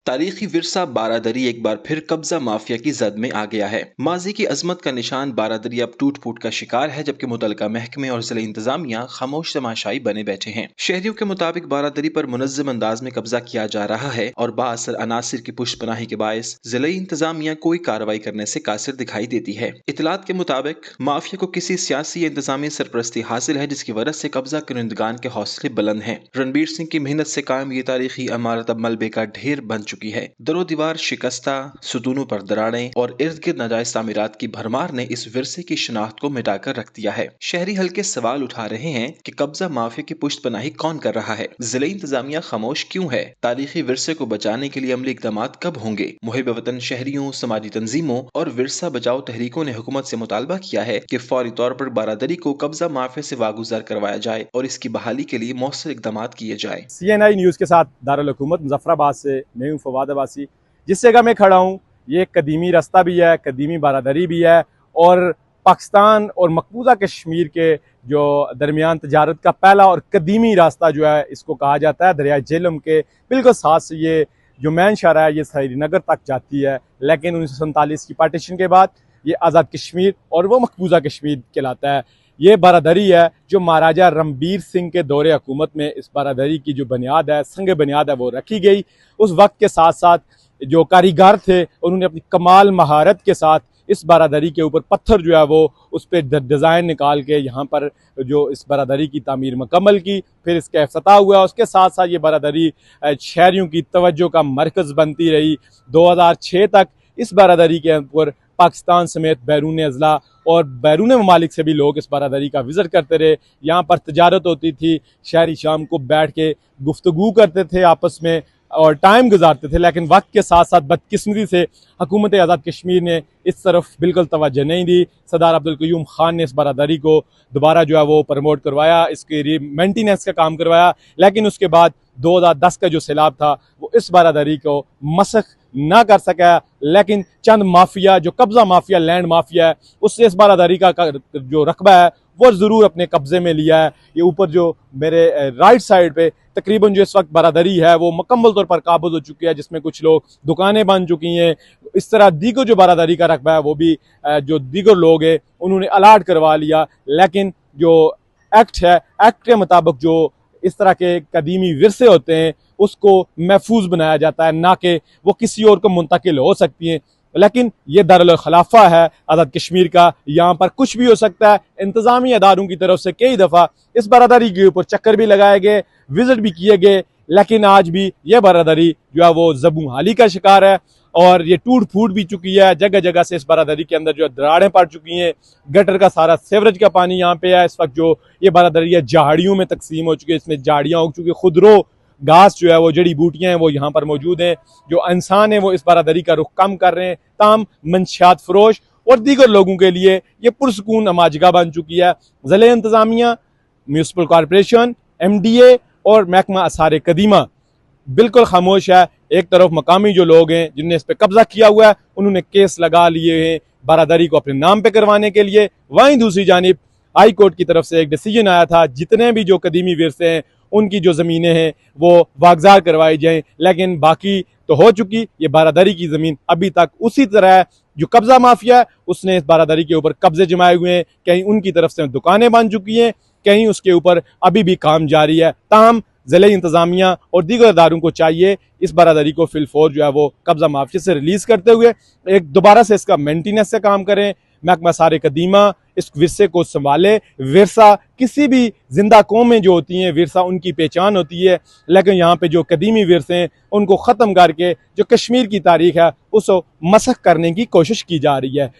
तारीखी विरसा बारादरी एक बार फिर कब्जा माफिया की जद में आ गया है। माजी की अजमत का निशान बारादरी अब टूट फूट का शिकार है, जबकि मुतलका महकमे और जिला इंतजामिया खामोश तमाशाई बने बैठे हैं। शहरियों के मुताबिक बारादरी पर मुनज्जम अंदाज में कब्जा किया जा रहा है और बाअसर अनासिर की पुष्टपनाही के बायस जिला इंतजामिया कोई कार्रवाई करने से कासिर दिखाई देती है। इतलात के मुताबिक माफिया को किसी सियासी या इंतजामी सरपरस्ती हासिल है, जिसकी वजह से कब्जा कुनिंदगान के हौसले बुलंद हैं। रणबीर सिंह की मेहनत से कायम ये तारीखी इमारत अब मलबे का ढेर बन चुकी है। दरो दीवार शिकस्ता, सुतूनों पर दरारें और इर्द गिर्द नाजायज तामीरात की भरमार ने इस विरसे की शिनाख्त को मिटाकर रख दिया है। शहरी हल्के सवाल उठा रहे हैं कि कब्जा माफिया की पुष्टपनाही कौन कर रहा है, जिला इंतजामिया खामोश क्यों है, तारीखी विरसे को बचाने के लिए अमली इकदाम कब होंगे। मुहिब वतन शहरियों, समाजी तंजीमों और विरसा बचाओ तहरीकों ने हुकूमत से मुतालबा किया है कि फौरी तौर पर बारादरी को कब्जा माफिया से वागुजार करवाया जाए और इसकी बहाली के लिए मौसर इकदाम किए जाए। CNI न्यूज़ के साथ दारुल हुकूमत मुजफ्फराबाद से मैं हूँ फवाद अब्बासी। जिस जगह मैं खड़ा हूँ ये कदीमी रास्ता भी है, कदीमी बारादरी भी है और पाकिस्तान और मकबूजा कश्मीर के जो दरमियान तजारत का पहला और कदीमी रास्ता जो है इसको कहा जाता है। दरिया झेलम के बिल्कुल साथ से ये जो मैन शहर है ये श्रीनगर तक जाती है, लेकिन 1947 की पार्टीशन के बाद ये आज़ाद कश्मीर और वो मकबूजा कश्मीर कहलाता है। ये बारादरी है जो महाराजा रणबीर सिंह के दौरे हुकूमत में इस बारादरी की जो बुनियाद है, संग बुनियाद है, वो रखी गई। उस वक्त के साथ साथ जो कारीगर थे उन्होंने अपनी कमाल महारत के साथ इस बारादरी के ऊपर पत्थर जो है वो उस पर डिज़ाइन निकाल के यहाँ पर जो इस बारादरी की तामीर मुकम्मल की, फिर इसका इफ्तिताह हुआ। उसके साथ साथ ये बारादरी शहरियों की तवज्जो का मरकज़ बनती रही। 2006 तक इस बारादरी के ऊपर पाकिस्तान समेत बैरून अजला और बैरून ममालिक से भी लोग इस बारादरी का विज़िट करते रहे। यहाँ पर तजारत होती थी, शहरी शाम को बैठ के गुफ्तगू करते थे आपस में और टाइम गुजारते थे, लेकिन वक्त के साथ साथ बदकिस्मती से हुकूमत आज़ाद कश्मीर ने इस तरफ बिल्कुल तवज्जो नहीं दी। सरदार अब्दुल क़य्यूम खान ने इस बारादरी को दोबारा जो है वो प्रमोट करवाया, इसके मेंटेनेंस का काम करवाया, लेकिन उसके बाद 2010 का जो सैलाब था वो इस बारादरी को मसख ना कर सका। लेकिन चंद माफिया जो कब्जा माफिया, लैंड माफिया है, उससे इस बारादरी का जो रकबा है वो ज़रूर अपने कब्जे में लिया है। ये ऊपर जो मेरे राइट साइड पे तकरीबन जो इस वक्त बारादरी है वो मुकम्मल तौर पर काबूज हो चुकी है, जिसमें कुछ लोग दुकानें बन चुकी हैं। इस तरह दीगर जो बारादरी का रकबा है वो भी जो दीगर लोग हैं उन्होंने अलाट करवा लिया। लेकिन जो एक्ट है, एक्ट के मुताबिक जो इस तरह के कदीमी विरसे होते हैं उसको महफूज बनाया जाता है, ना कि वो किसी और को मुंतकिल हो सकती हैं। लेकिन ये दारुल खिलाफा है आज़ाद कश्मीर का, यहाँ पर कुछ भी हो सकता है। इंतजामी अदारों की तरफ से कई दफ़ा इस बारादरी के ऊपर चक्कर भी लगाए गए, विजिट भी किए गए, लेकिन आज भी ये बारादरी जो है वो ज़बू हाली का शिकार है और ये टूट फूट भी चुकी है। जगह जगह से इस बारादरी के अंदर जो दरारें पड़ चुकी हैं, गटर का सारा सीवरेज का पानी यहाँ पे है। इस वक्त जो ये बारादरी है झाड़ियों में तकसीम हो चुकी है, इसमें झाड़ियाँ उग चुकी है, खुदरो घास जो है वो जड़ी बूटियाँ हैं वो यहाँ पर मौजूद हैं। जो इंसान है वो इस बारादरी का रुख कम कर रहे हैं, ताम मंशियात फरोश और दीगर लोगों के लिए ये पुरसकून अमाजगा बन चुकी है। ज़िला इंतजामिया, म्यूनसिपल कॉरपोरेशन, MDA और महकमा आसार कदीमा बिल्कुल खामोश है। एक तरफ मकामी जो लोग हैं जिनने इस पर कब्जा किया हुआ है उन्होंने केस लगा लिए हैं बारादरी को अपने नाम पे करवाने के लिए। वहीं दूसरी जानिब हाई कोर्ट की तरफ से एक डिसीजन आया था जितने भी जो कदीमी विरसे हैं उनकी जो ज़मीनें हैं वो वागजार करवाई जाएं, लेकिन बाकी तो हो चुकी। ये बारादरी की ज़मीन अभी तक उसी तरह है। जो कब्जा माफिया है उसने इस बारादरी के ऊपर कब्जे जमाए हुए हैं, कहीं उनकी तरफ से दुकानें बन चुकी हैं, कहीं उसके ऊपर अभी भी काम जारी है। ताहम ज़िला इंतजामिया और दीगर अदारों को चाहिए इस बारादरी को फिलफौर जो है वो कब्जा माफिया से रिलीज़ करते हुए एक दोबारा से इसका मेंटेनेंस से काम करें। महकमा सारे कदीमा इस विरसे को संभाले। विरसा किसी भी जिंदा कौमें जो होती हैं विरसा उनकी पहचान होती है, लेकिन यहाँ पे जो कदीमी विरसे हैं उनको ख़त्म करके जो कश्मीर की तारीख है उसको मसख करने की कोशिश की जा रही है।